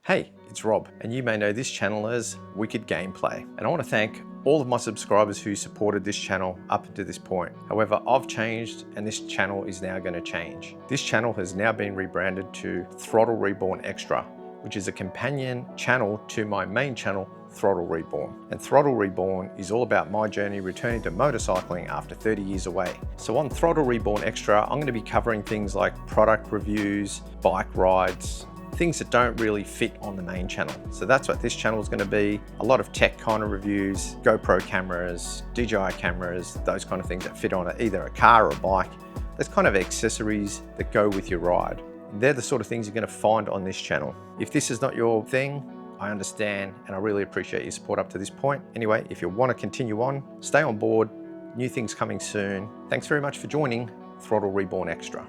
Hey, it's Rob, and you may know this channel as Wicked Gameplay. And I want to thank all of my subscribers who supported this channel up until this point. However, I've changed and this channel is now going to change. This channel has now been rebranded to Throttle Reborn Extra, which is a companion channel to my main channel, Throttle Reborn. And Throttle Reborn is all about my journey returning to motorcycling after 30 years away. So on Throttle Reborn Extra, I'm going to be covering things like product reviews, bike rides, things that don't really fit on the main channel. So that's what this channel is going to be. A lot of tech kind of reviews, GoPro cameras, DJI cameras, those kind of things that fit on either a car or a bike. There's kind of accessories that go with your ride. They're the sort of things you're going to find on this channel. If this is not your thing, I understand, and I really appreciate your support up to this point. Anyway, if you want to continue on, stay on board. New things coming soon. Thanks very much for joining Throttle Reborn Extra.